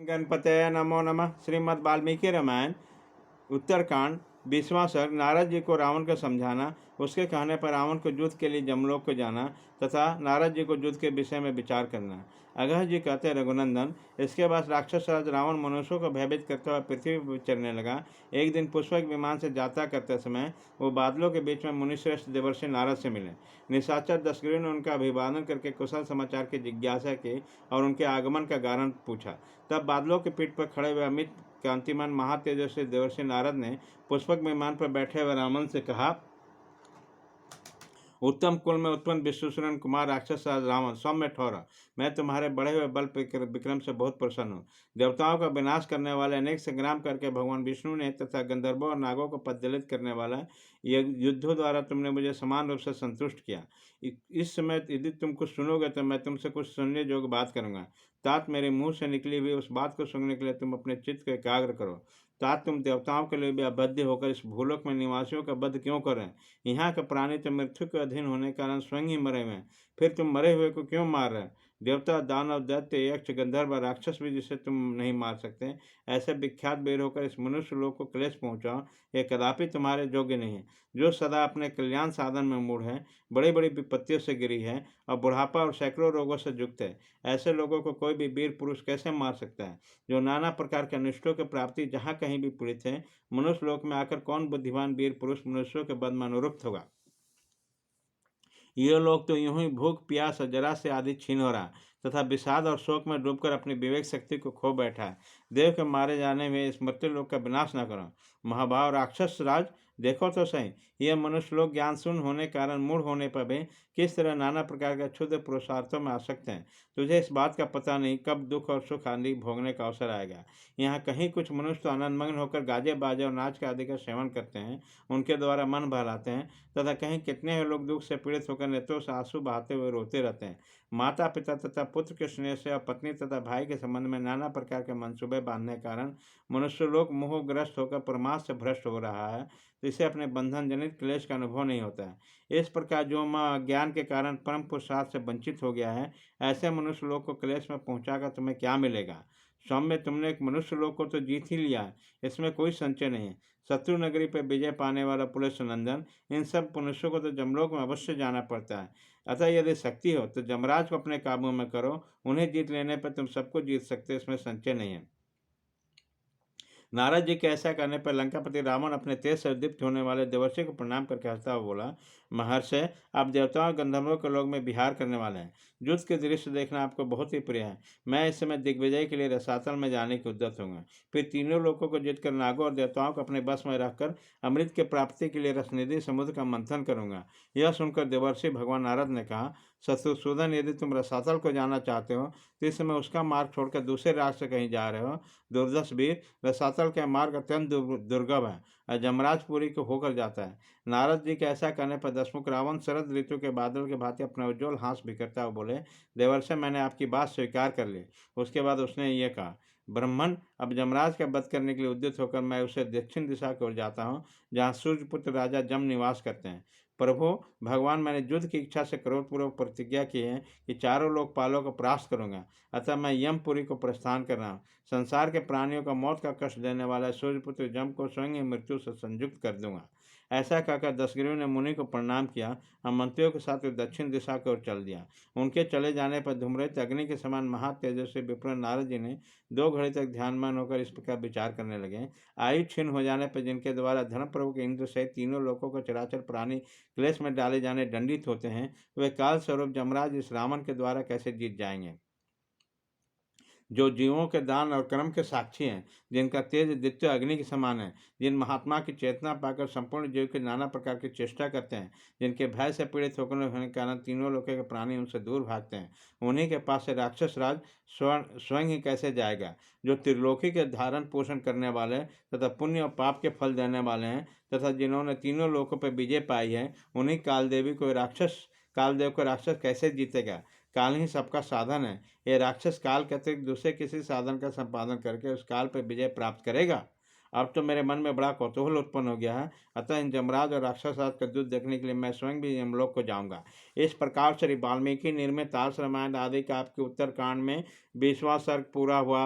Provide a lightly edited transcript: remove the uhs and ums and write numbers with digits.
गणपतये नमो नमः। श्रीमद् वाल्मीकि रामायण उत्तरकांड 20वां सर्ग। नारद जी को रावण को समझाना। उसके कहने पर रावण को युद्ध के लिए जमलोक को जाना तथा नारद जी को युद्ध के विषय में विचार करना। अगह जी कहते रघुनंदन, इसके बाद राक्षस राज रावण मनुष्यों को भयभीत करते हुए पृथ्वी पर चलने लगा। एक दिन पुष्पक विमान से यात्रा करते समय वो बादलों के बीच में मुनिश्रेष्ठ देवर्षि नारद से मिले। निशाचर दशग्रीव ने उनका अभिवादन करके कुशल समाचार की जिज्ञासा की और उनके आगमन का कारण पूछा। तब बादलों के पीठ पर खड़े हुए अमित कांतिमान महातेजस्वी देवर्षि नारद ने पुष्पक विमान पर बैठे हुए रावण से कहा, उत्तम कुल में उत्पन्न विश्वसूरन कुमार राक्षस रावण, सौम्य ठौर, मैं तुम्हारे बढ़े हुए बल विक्रम से बहुत प्रसन्न हूँ। देवताओं का विनाश करने वाले अनेक संग्राम करके भगवान विष्णु ने तथा गंधर्वों और नागों को पददलित करने वाला युद्धों द्वारा तुमने मुझे समान रूप से संतुष्ट किया। इस समय यदि तुम कुछ सुनोगे तो मैं तुमसे कुछ सुनने योग्य बात करूंगा। तात मेरे मुंह से निकली हुई उस बात को सुनने के लिए तुम अपने चित्त को एकाग्र करो। तात तुम देवताओं के लिए भी अबद्ध होकर इस भूलोक में निवासियों का वध क्यों करें? यहाँ के प्राणी तो मृत्यु के अधीन होने के कारण स्वयं ही मरे हुए, फिर तुम मरे हुए को क्यों मार रहे? देवता, दानव, दैत्य, यक्ष, गंधर्व, राक्षस भी जिसे तुम नहीं मार सकते, ऐसे विख्यात वीर होकर इस मनुष्य लोक को क्लेश पहुंचाओ, ये कदापि तुम्हारे योग्य नहीं है। जो सदा अपने कल्याण साधन में मूढ़ है, बड़ी बड़ी विपत्तियों से गिरी है और बुढ़ापा और सैकड़ों रोगों से युक्त है, ऐसे लोगों को कोई भी वीर पुरुष कैसे मार सकता है? जो नाना प्रकार के अनिष्टों की प्राप्ति जहाँ कहीं भी पीड़ित है, मनुष्य लोक में आकर कौन बुद्धिमान वीर पुरुष मनुष्यों के बद में अनुरुक्त होगा? ये लोग तो यूं ही भूख, प्यास और जरा से आदि छीन हो रहा तथा विषाद और शोक में डूबकर अपनी विवेक शक्ति को खो बैठा है। देव के मारे जाने में इस मृत्यु लोक का विनाश न करो। महाभाव राक्षस राज, देखो तो सही, यह मनुष्य लोग ज्ञान शून्य होने कारण मूढ़ होने पर भी किस तरह नाना प्रकार के क्षुद्र पुरुषार्थों में आसक्त हैं। तुझे इस बात का पता नहीं कब दुख और सुख आदि भोगने का अवसर आएगा। यहाँ कहीं कुछ मनुष्य तो आनंदमग्न होकर गाजे बाजे और नाच के आदि का सेवन करते हैं, उनके द्वारा मन बहलाते हैं, तथा कहीं कितने ही लोग दुख से पीड़ित होकर नेत्रों से आंसू बहाते हुए रोते रहते हैं। माता पिता तथा पुत्र के स्नेह से और पत्नी तथा भाई के संबंध में नाना प्रकार के मंसूबे बांधने के कारण मनुष्य लोग मोहग्रस्त होकर परमार्थ से भ्रष्ट हो रहा है, तो इसे अपने बंधन जनित क्लेश का अनुभव नहीं होता है। इस प्रकार जो अज्ञान के कारण परम पुरुषार्थ से वंचित हो गया है, ऐसे मनुष्य लोग को क्लेश में पहुंचाकर तुम्हें क्या मिलेगा? सौम्य, तुमने एक मनुष्य लोग को तो जीत ही लिया है, इसमें कोई संशय नहीं है। शत्रु नगरी पर विजय पाने वाला पुलिस नंदन, इन सब मनुष्यों को तो जमलोक में अवश्य जाना पड़ता है। अतः यदि शक्ति हो तो जमराज को अपने काबू में करो, उन्हें जीत लेने पर तुम सबको जीत सकते, इसमें संशय नहीं है। नारद जी के ऐसा करने पर लंकापति रावण अपने तेज से दीप्त होने वाले देवर्षि को प्रणाम करके हंसता हुआ बोला, महर्षि, आप देवताओं और गंधर्वों के लोग में विहार करने वाले हैं। युद्ध के दृश्य देखना आपको बहुत ही प्रिय है। मैं इस समय दिग्विजय के लिए रसातल में जाने की उद्यत होंगे। फिर तीनों लोगों को जीतकर नागों और देवताओं को अपने बस में रखकर अमृत के प्राप्ति के लिए रसनिधि समुद्र का मंथन करूंगा। यह सुनकर देवर्षि भगवान नारद ने कहा, शत्रुसूदन, यदि तुम रसातल को जाना चाहते हो तो इस समय उसका मार्ग छोड़कर दूसरे रास्ते से कहीं जा रहे हो। दुर्दश वीर, रसातल का मार्ग अत्यंत दुर्गम है और जमराजपुरी को होकर जाता है। नारद जी के ऐसा करने पर दशमुख रावण शरद ऋतु के बादल के भांति अपना उज्ज्वल हाथ बिखरता हुआ बोले, देवर्षि, मैंने आपकी बात स्वीकार कर ली। उसके बाद उसने ये कहा, ब्राह्मण, अब जमराज का वध करने के लिए उद्यत होकर मैं उसे दक्षिण दिशा की ओर जाता हूँ, जहाँ सूर्यपुत्र राजा जम निवास करते हैं। प्रभु भगवान, मैंने युद्ध की इच्छा से क्रोधपूर्वक प्रतिज्ञा की है कि चारों लोकपालों को परास्त करूंगा, अतः मैं यमपुरी को प्रस्थान कर रहा हूँ। संसार के प्राणियों का मौत का कष्ट देने वाला सूर्यपुत्र जम को स्वयं ही मृत्यु से संयुक्त कर दूंगा। ऐसा कहकर दशग्रीव ने मुनि को प्रणाम किया और मंत्रियों के साथ दक्षिण दिशा की ओर चल दिया। उनके चले जाने पर धूम्रहित अग्नि के समान महातेजस्वी विप्र नारद जी ने 2 घड़ी तक ध्यानमान होकर इस प्रकार विचार करने लगे। आयु क्षीण हो जाने पर जिनके द्वारा धर्म प्रभु के इंद्र सहित तीनों लोकों को चराचर प्राणी क्लेश में डाले जाने दंडित होते हैं, वे काल स्वरूप जमराज इस रावण के द्वारा कैसे जीत जाएंगे? जो जीवों के दान और कर्म के साक्षी हैं, जिनका तेज दित्य अग्नि के समान है, जिन महात्मा की चेतना पाकर संपूर्ण जीव की नाना प्रकार की चेष्टा करते हैं, जिनके भय से पीड़ित होने के कारण तीनों लोकों के प्राणी उनसे दूर भागते हैं, उन्हीं के पास से राक्षस राज स्वयं ही कैसे जाएगा? जो त्रिलोकी के धारण पोषण करने वाले तथा पुण्य और पाप के फल देने वाले हैं तथा जिन्होंने तीनों लोकों पर विजय पाई है, उन्हीं कालदेव को राक्षस कैसे जीतेगा? काल ही सबका साधन है। ये राक्षस काल के अतिरिक्त दूसरे किसी साधन का संपादन करके उस काल पर विजय प्राप्त करेगा? अब तो मेरे मन में बड़ा कौतूहल उत्पन्न हो गया है, अतः इन जमराज और राक्षस राज का युद्ध देखने के लिए मैं स्वयं भी यमलोक को जाऊंगा। इस प्रकार श्री वाल्मीकि निर्मित आर्ष रामायण आदि का आपके उत्तरकांड में 20वां सर्ग पूरा हुआ।